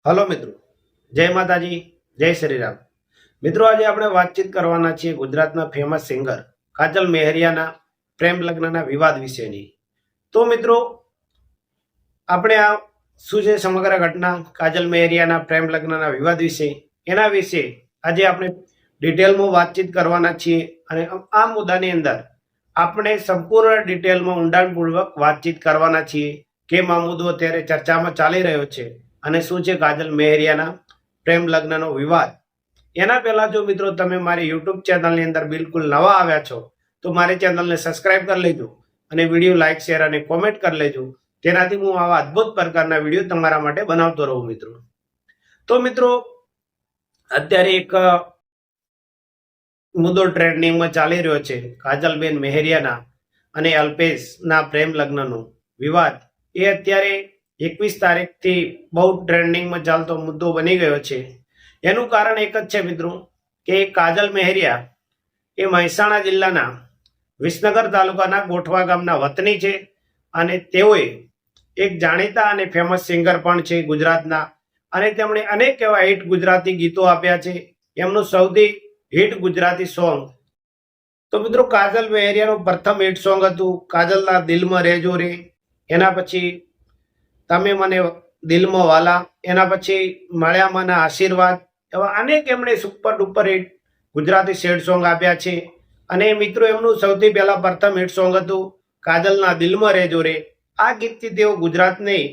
Hello મિત્રો, જય માતાજી, જય શ્રી રામ. મિત્રો, આજે આપણે વાતચીત કરવાના છીએ ગુજરાતના ફેમસ સિંગર કાજલ મેહરિયાના પ્રેમ લગ્નના વિવાદ વિશેની. તો મિત્રો, આપણે આ શું છે સમગ્ર ઘટના કાજલ મેહરિયાના પ્રેમ લગ્નના વિવાદ વિશે, એના વિશે આજે આપણે ડિટેલમાં વાતચીત કરવાના છીએ. અને આ મુદ્દાની અંદર આપણે સંપૂર્ણ ડિટેલમાં ઊંડાણપૂર્વક વાતચીત કરવાના છીએ. કેમ આ મુદ્દો અત્યારે ચર્ચામાં ચાલી રહ્યો છે અને શું છે કાજલ મેહરિયાના પ્રેમ લગ્નનો વિવાદ. એના પહેલા જો મિત્રો તમે મારી યુટ્યુબ ચેનલની અંદર બિલકુલ નવા આવ્યા છો તો મારી ચેનલને સબસ્ક્રાઇબ કરી લેજો અને વિડીયો લાઇક શેર અને કોમેન્ટ કરી લેજો. તેનાથી હું આવા અદ્ભુત પ્રકારના વિડીયો તમારા માટે બનાવતો રહું મિત્રો. તો મિત્રો, અત્યારે એક મુદ્દો ટ્રેન્ડિંગમાં ચાલી રહ્યો છે કાજલબેન મેહરિયાના અને અલ્પેશના પ્રેમ લગ્નનો વિવાદ. એ અત્યારે 21 તારીખથી બહુ ટ્રેન્ડિંગમાં ચાલતો મુદ્દો બની ગયો છે. એનું કારણ એક જ છે મિત્રો કે કાજલ મેહરિયા એ મહેસાણા જિલ્લાના વિસનગર તાલુકાના ગોઠવા ગામના વતની છે અને તેઓએ એક જાણીતા અને ફેમસ સિંગર પણ છે ગુજરાતના, અને તેમણે અનેક એવા હિટ ગુજરાતી ગીતો આપ્યા છે. એમનું સૌથી હિટ ગુજરાતી સોંગ તો મિત્રો કાજલ મેહરિયાનું પ્રથમ હિટ સોંગ હતું કાજલના દિલમાં રહેજો રે. એના પછી તમે મને દિલમાં વાલા, એના પછી મળ્યા મને આશીર્વાદ. એવા અનેક એમણે super duper hit Gujarati sad song આપ્યા છે. અને મિત્રો, એમનું સૌથી પહેલા પ્રથમ હિટ સોંગ હતું કાજલના દિલમાં રહેજો રે. આ ગીતથી તેઓ ગુજરાતની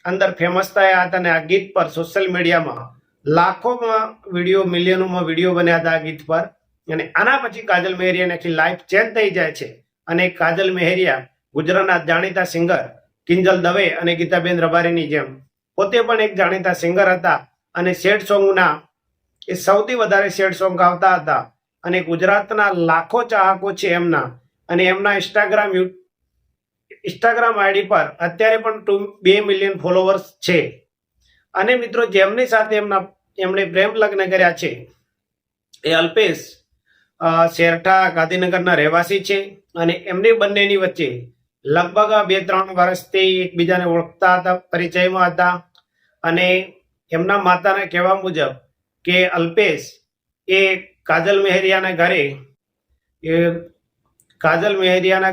અંદર ફેમસ થયા હતા અને આ ગીત પર સોશિયલ મીડિયામાં લાખોમાં વિડીયો, મિલિયનોમાં વિડીયો બન્યા હતા આ ગીત પર. અને આના પછી કાજલ મેહરિયાની આખી લાઈફ ચેન્જ થઈ જાય છે અને કાજલ મેહરિયા ગુજરાતના જાણીતા સિંગર કિંજલ દવે અને ગીતાબેન રબારીની જેમ પોતે પણ એક જાણીતા સિંગર હતા અને સેડ સોંગના એ સૌથી વધારે સેડ સોંગ ગાતા હતા. અને ગુજરાતના લાખો ચાહકો છે એમના, અને એમના ઇન્સ્ટાગ્રામ આઈડી પર અત્યારે પણ 2 મિલિયન ફોલોવર્સ છે. અને મિત્રો, જેમની સાથે એમણે પ્રેમ લગ્ન કર્યા છે એ અલ્પેશ શેરઠા ગાંધીનગરના રહેવાસી છે. અને એમની બંનેની વચ્ચે લગભગ 2-3 વર્ષથી એકબીજાને ઓળખતા હતા, પરિચયમાં હતા. અને એમના માતાના કહેવા મુજબ કે અલ્પેશ એ કાજલ મેહરિયાના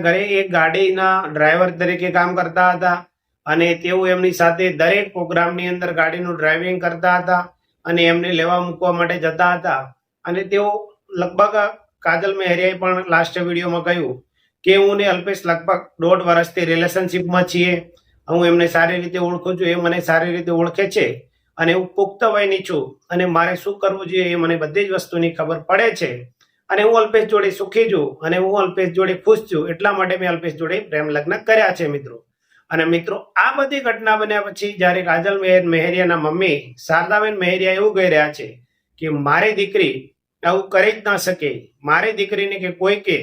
ઘરે એક ગાડીના ડ્રાઈવર તરીકે કામ કરતા હતા. અને તેઓ એમની સાથે દરેક પ્રોગ્રામની અંદર ગાડીનું ડ્રાઇવિંગ કરતા હતા અને એમને લેવા મૂકવા માટે જતા હતા. અને તેઓ લગભગ કાજલ મેહરિયાએ પણ લાસ્ટ વિડીયોમાં કહ્યું કે હું ને અલ્પેશ લગભગ 1.5 વર્ષથી રિલેશનશિપમાં છીએ. હું એમને સારી રીતે ઓળખું છું, એ મને સારી રીતે ઓળખે છે, અને હું પુખ્ત વયની છું અને મારે શું કરવું જોઈએ એ મને બધી જ વસ્તુની ખબર પડે છે. અને હું અલ્પેશ જોડે સુખી છું અને હું અલ્પેશ જોડે ખુશ છું, એટલા માટે મેં અલ્પેશ જોડે પ્રેમ લગ્ન કર્યા છે મિત્રો. અને મિત્રો, આ બધી ઘટના બન્યા પછી જ્યારે કાજલ મેહરિયાના મમ્મી શારદાબેન મેહરિયા એવું કહી રહ્યા છે કે મારી દીકરી આવું કરી જ ના શકે, મારી દીકરીને કે કોઈ કે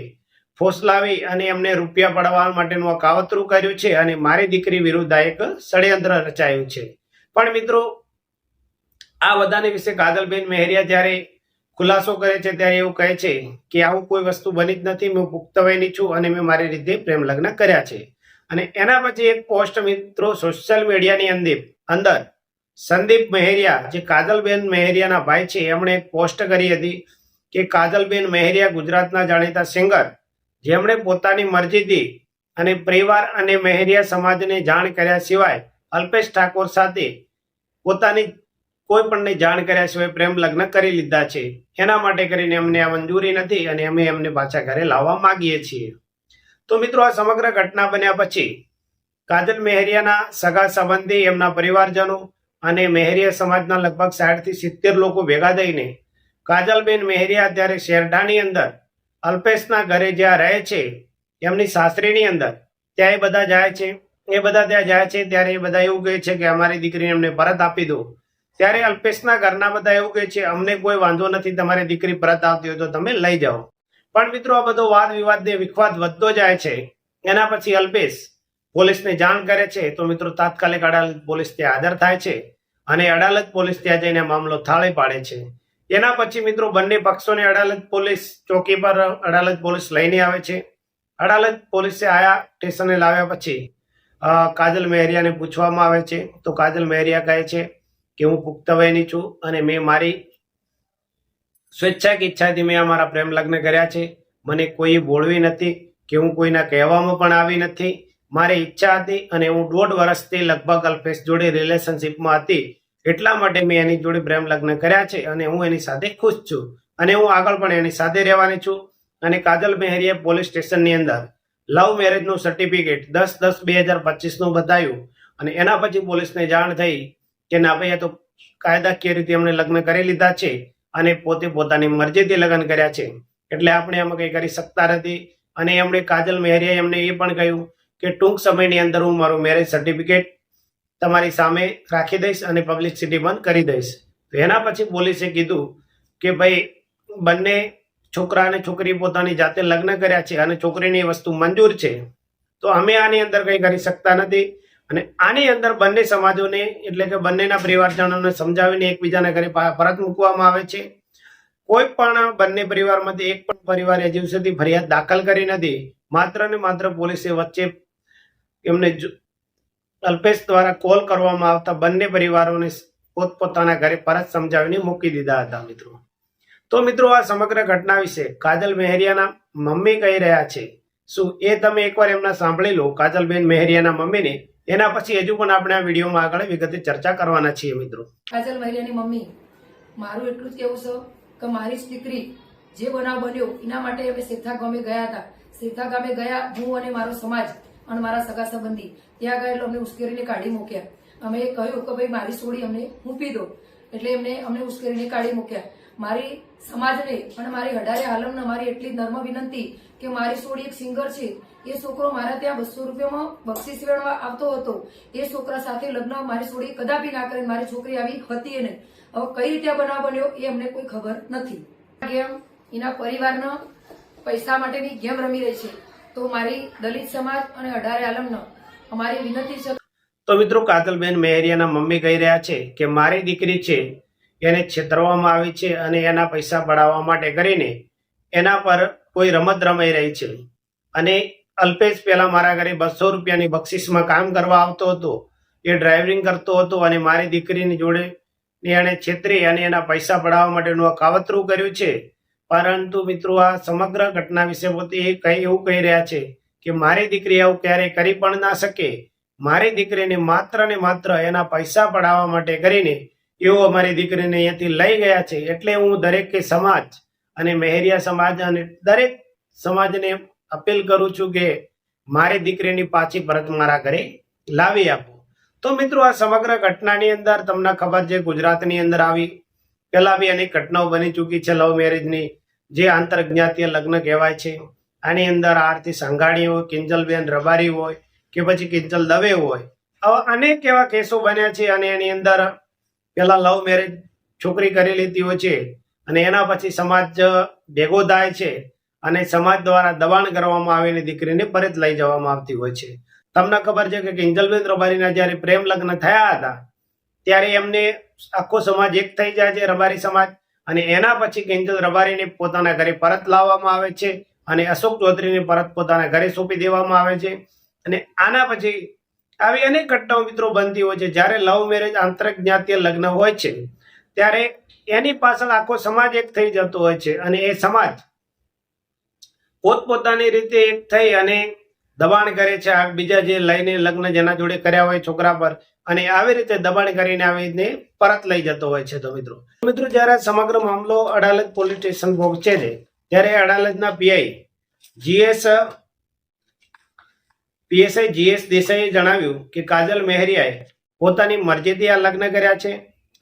ફોસલાવી અને એમને રૂપિયા પડવા માટેનું આ કાવતરું કર્યું છે અને મારી દીકરી વિરુદ્ધ આ એક ષડયંત્ર રચાયું છે. પણ મિત્રો, આ બધાની વિશે કાજલબેન મેહરિયા જ્યારે ખુલાસો કરે છે ત્યારે એવું કહે છે કે આવું કોઈ વસ્તુ બની જ નથી, હું પુખ્ત વયની છું અને મેં મારી રીતે પ્રેમ લગ્ન કર્યા છે. અને એના પછી એક પોસ્ટ મિત્રો સોશિયલ મીડિયાની અંદર સંદીપ મેહરિયા, જે કાજલબેન મેહરિયાના ભાઈ છે, એમણે એક પોસ્ટ કરી હતી કે કાજલબેન મેહરિયા ગુજરાતના જાણીતા સિંગર, જેમણે પોતાની મરજીથી અને પરિવાર અને મેહરિયા સમાજને જાણ કર્યા સિવાય અલ્પેશ ઠાકોર સાથે પોતાની કોઈ પણને જાણ કર્યા સિવાય પ્રેમ લગ્ન કરી લીધા છે. એના માટે કરીને અમને આ મંજૂરી નથી અને અમે એમને પાછા ઘરે લાવવા માંગીએ છીએ. તો મિત્રો, આ સમગ્ર ઘટના બન્યા પછી કાજલ મેહરિયાના સગા સંબંધી, એમના પરિવારજનો અને મેહરિયા સમાજના લગભગ 60 થી 70 લોકો ભેગા થઈને કાજલબેન મેહરિયા અત્યારે શેરડાની અંદર અલ્પેશના ઘરે જ્યાં રહે છે, એમની સાસરીની અંદર, ત્યાં એ બધા જાય છે. એ બધા ત્યાં જાય છે ત્યારે એ બધા એવું કહે છે કે અમારી દીકરીને અમને પરત આપી દો. ત્યારે અલ્પેશના ઘરના બધા એવું કહે છે અમને કોઈ વાંધો નથી, તમારી દીકરી પરત આવતી હોય તો તમે લઈ જાઓ. પણ મિત્રો, આ બધો વાદ વિવાદ ને વિખવાદ વધતો જાય છે. એના પછી અલ્પેશ પોલીસને જાણ કરે છે તો મિત્રો તાત્કાલિક અડાલજ પોલીસ ત્યાં હાજર થાય છે અને અડાલજ પોલીસ ત્યાં જઈને મામલો થાળે પાડે છે. એના પછી મિત્રો બંને પક્ષોને અડાલજ પોલીસ ચોકી પર અડાલજ પોલીસ લઈને આવે છે. અડાલજ પોલીસે આયા સ્ટેશને લાવ્યા પછી કાજલ મેહરિયાને પૂછવામાં આવે છે તો કાજલ મેહરિયા કહે છે કે હું પુખ્ત વયની છું અને મેં મારી સ્વેચ્છાક ઈચ્છાથી મેં અમારા પ્રેમ લગ્ન કર્યા છે. મને કોઈ બોલવી નથી કે હું કોઈના કહેવામાં પણ આવી નથી. મારી ઈચ્છા હતી અને હું 1.5 વર્ષથી લગભગ અલ્પેશ જોડે રિલેશનશિપમાં હતી. એટલા માટે મેં એની જોડે પ્રેમ લગ્ન કર્યા છે અને હું એની સાથે ખુશ છું અને હું આગળ પણ એની સાથે રહેવાની છું. અને કાજલ મેહરિયા પોલીસ સ્ટેશનની અંદર લવ મેરેજનું સર્ટિફિકેટ 10/10/2025 બતાવ્યું અને એના પછી પોલીસને જાણ થઈ કે ના ભાઈ આ તો કાયદાકીય રીતે એમણે લગ્ન કરી લીધા છે અને પોતે પોતાની મરજીથી લગ્ન કર્યા છે, એટલે આપણે એમાં કંઈ કરી શકતા નથી. અને એમણે કાજલ મેહરિયાએ એમને એ પણ કહ્યું કે ટૂંક સમયની અંદર હું મારું મેરેજ સર્ટિફિકેટ તમારી સામે રાખી દઈશ અને પબ્લિસિટી બંધ કરી દઈશ. તો એના પછી પોલીસે કીધું કે ભાઈ બંને છોકરા અને છોકરી પોતાની જાતે લગ્ન કર્યા છે અને છોકરીની વસ્તુ મંજૂર છે, તો અમે આની અંદર કંઈ કરી શકતા નથી. અને આની અંદર બંને સમાજોને એટલે કે બંનેના પરિવારજનોને સમજાવીને એકબીજાના ઘરે પરત મૂકવામાં આવે છે. કોઈ પણ બંને પરિવારમાંથી એક પણ પરિવારે હજુ સુધી ફરિયાદ દાખલ કરી નથી. માત્ર ને માત્ર પોલીસે વચ્ચે એમને અલ્પેશ દ્વારા કોલ કરવામાં આવતા બંને પરિવારોને પોતપોતાના ઘરે પરત સમજાવીને મૂકી દીધા હતા. તો મિત્રો આ સમગ્ર ઘટના વિશે કાજલ મેહરિયાના મમ્મી કહી રહ્યા છે. શું એ તમે એકવાર એમના સાંભળી લો, કાજલબેન મેહરિયાના મમ્મીને. એના પછી હજુ પણ આપણે આ વિડીયોમાં આગળ વિગતે ચર્ચા કરવાના છીએ. મિત્રો, કાજલ મેહરિયાની મમ્મી, મારું એટલું જ કેવું છે કે મારી જ દીકરી જે બનાવ બન્યો એના માટે અમે સેથા ગામે ગયા હતા. સેથા ગામે ગયા, હું અને મારો સમાજ અને મારા સગા સંબંધી ત્યાં ગયા. એટલે અમને ઉશ્કેરીને કાઢી મૂક્યા. અમે કહ્યું કે ભાઈ મારી છોડી અમને મૂકી દો, એટલે અમને ઉશ્કેરીને કાઢી મૂક્યા. મારી સમાજને અને મારી હડારે આલમને મારી એટલી નર્મ વિનંતી કે મારી છોડી એક સિંગર છે, એ છોકરો મારા ત્યાં 200 રૂપિયામાં બક્ષીસ વેણવા આવતો હતો. એ છોકરા સાથે લગ્ન મારી છોડી કદાપી ના કરે. મારી છોકરી આવી હતી એને. હવે કઈ રીતે બનાવ બન્યો એ અમને કોઈ ખબર નથી. ગેમ એના પરિવારના પૈસા માટેની ગેમ રમી રહી છે. તો મારી દલિત સમાજ અને અઢારે આલમનો અમારી વિનંતી છે. તો મિત્રો, કાજલબેન મેહરિયાના મમ્મી કહી રહ્યા છે કે મારી દીકરી છે એને છેતરવામાં આવી છે અને એના પૈસા પડાવવા માટે કરીને એના પર કોઈ રમત રમાઈ રહી છે. અને અલ્પેશ પહેલા મારા ઘરે 200 રૂપિયાની બક્ષિસમાં કામ કરવા આવતો હતો. એ ડ્રાઇવિંગ કરતો હતો અને મારી દીકરીની જોડે એને છેતરી અને એના પૈસા પડાવવા માટેનું આ કાવતરું કર્યું છે. પરંતુ મિત્રો, આ સમગ્ર ઘટના વિશે પોતે એવું કહી રહ્યા છે કે મારી દીકરી આવું ક્યારેય કરી પણ ના શકે. મારી દીકરીને માત્ર ને માત્ર એના પૈસા પડાવવા માટે કરીને એવો અમારી દીકરીને અહીંયાથી લઈ ગયા છે. એટલે હું દરેક સમાજ અને મેહરિયા સમાજ અને દરેક સમાજને અપીલ કરું છું કે મારી દીકરીની પાછી પરત મારા ઘરે લાવી આપો. તો મિત્રો, આ સમગ્ર ઘટનાની અંદર તમને ખબર છે ગુજરાતની અંદર આવી પહેલા બી અનેક ઘટનાઓ બની ચૂકી છે લવ મેરેજની, જે આંતરજ્ઞાતીય લગ્ન કહેવાય છે. આની અંદર આરતી સંઘાણી હોય, કિંજલબેન રબારી હોય કે પછી કિંજલ દવે હોય, આવા અનેક એવા કેસો બન્યા છે. અને એની અંદર પેલા લવ મેરેજ છોકરી કરી લેતી હોય છે અને એના પછી સમાજ ભેગો થાય છે અને સમાજ દ્વારા દબાણ કરવામાં આવીને દીકરીને પરત લઈ જવામાં આવતી હોય છે. તમને ખબર છે કે કિંજલબેન રબારીના જયારે પ્રેમ લગ્ન થયા હતા ત્યારે એમને આખો સમાજ એક થઈ જાય છે, રબારી સમાજ. અને એના પછી કિંજલ રબારીને પોતાના ઘરે પરત લાવવામાં આવે છે અને અશોક ચૌધરીને પરત પોતાના ઘરે સોંપી દેવામાં આવે છે. અને આના પછી આવી અનેક ઘટનાઓ મિત્રો બનતી હોય છે. જ્યારે લવ મેરેજ આંતરજ્ઞાતીય લગ્ન હોય છે ત્યારે એની પાછળ આખો સમાજ એક થઈ જતો હોય છે અને એ સમાજ પોતપોતાની રીતે એક થઈ અને દબાણ કરે છે બીજા જે લઈને લગ્ન જેના જોડે કર્યા હોય છોકરા પર, અને આવી રીતે દબાણ કરીને આવીને પરત લઈ જતો હોય છે. તો મિત્રો, જ્યારે સમગ્ર મામલો અડાલજ પોલીસ સ્ટેશન પહોંચે છે ત્યારે અડાલજના પીએસઆઈ GS દેસાઈએ જણાવ્યું કે કાજલ મેહરિયાએ પોતાની મરજીથી આ લગ્ન કર્યા છે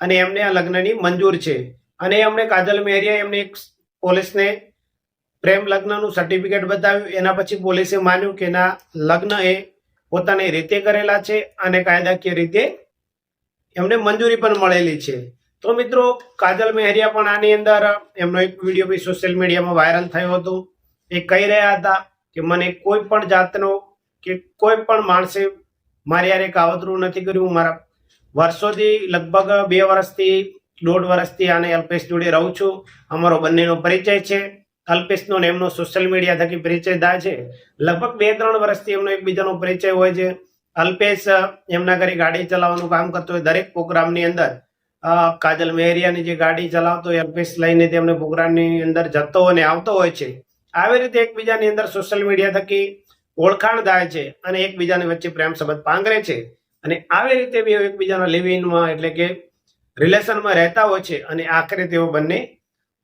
અને એમને આ લગ્નની મંજૂર છે. અને એમણે કાજલ મેહરિયાએ એમને એક પોલીસને પ્રેમ લગ્નનું સર્ટિફિકેટ બતાવ્યું. એના પછી પોલીસે માન્યું કે ના, લગ્ન એ પોતાની રીતે કરેલા છે અને કાયદાકીય રીતે એમને મંજૂરી પણ મળેલી છે. તો મિત્રો, કાજલ મેહરિયા પણ આની અંદર એમનો એક વિડીયો બી સોશિયલ મીડિયામાં વાયરલ થયો હતો. એ કહી રહ્યા હતા કે મને કોઈ પણ જાતનો કે કોઈ પણ માણસે મારી યારે કાવતરું નથી કર્યું. મારા વર્ષોથી લગભગ 2 વર્ષથી 1.5 વર્ષથી આને અલ્પેશ જોડે રહું છું. અમારો બંનેનો પરિચય છે. અલ્પેશનો ને એમનો સોશિયલ મીડિયા થકી પરિચય થાય છે. લગભગ 2-3 વર્ષથી એમનો એકબીજાનો પરિચય હોય છે. અલ્પેશ એમના ઘરે ગાડી ચલાવવાનું કામ કરતો હોય. દરેક પ્રોગ્રામની અંદર કાજલ મેહરિયાની જે ગાડી ચલાવતો હોય અલ્પેશ લઈને તેમને પ્રોગ્રામની અંદર જતો અને આવતો હોય છે. આવી રીતે એકબીજાની અંદર સોશિયલ મીડિયા થકી ઓળખાણ થાય છે અને એકબીજાની વચ્ચે પ્રેમ સંબંધ પાંગરે છે અને આવી રીતે બે એકબીજાના લિવ ઇનમાં એટલે કે રિલેશનમાં રહેતા હોય છે અને આખરે તેઓ બંને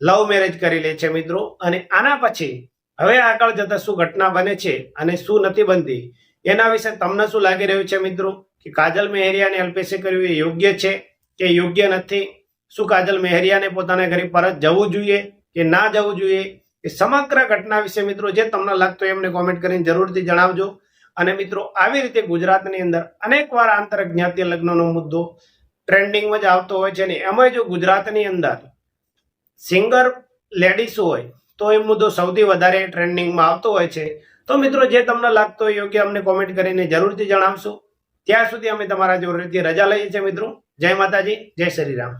લવ મેરેજ કરી લે છે મિત્રો. અને આના પછી હવે આગળ જતા શું ઘટના બને છે અને શું નથી બનતી એના વિશે તમને શું લાગી રહ્યું છે મિત્રો? કે કાજલ મેહરિયાને અલ્પેશે કર્યું એ યોગ્ય છે કે યોગ્ય નથી? શું કાજલ મેહરિયાને પોતાના ઘરે પરત જવું જોઈએ કે ના જવું જોઈએ? એ સમગ્ર ઘટના વિશે મિત્રો જે તમને લાગતું હોય એમને કોમેન્ટ કરીને જરૂરથી જણાવજો. અને મિત્રો આવી રીતે ગુજરાતની અંદર અનેકવાર આંતર જ્ઞાતીય લગ્નનો મુદ્દો ટ્રેન્ડિંગમાં જ આવતો હોય છે ને એમાં જો ગુજરાતની અંદર સિંગર લેડીઝ હોય તો એ મુદ્દો સૌથી વધારે ટ્રેન્ડિંગમાં આવતો હોય છે. તો મિત્રો જે તમને લાગતો હોય યોગ્ય અમને કોમેન્ટ કરીને જરૂરથી જણાવશો. ત્યાં સુધી અમે તમારા જોડેથી રજા લઈએ છીએ મિત્રો. જય માતાજી, જય શ્રી રામ.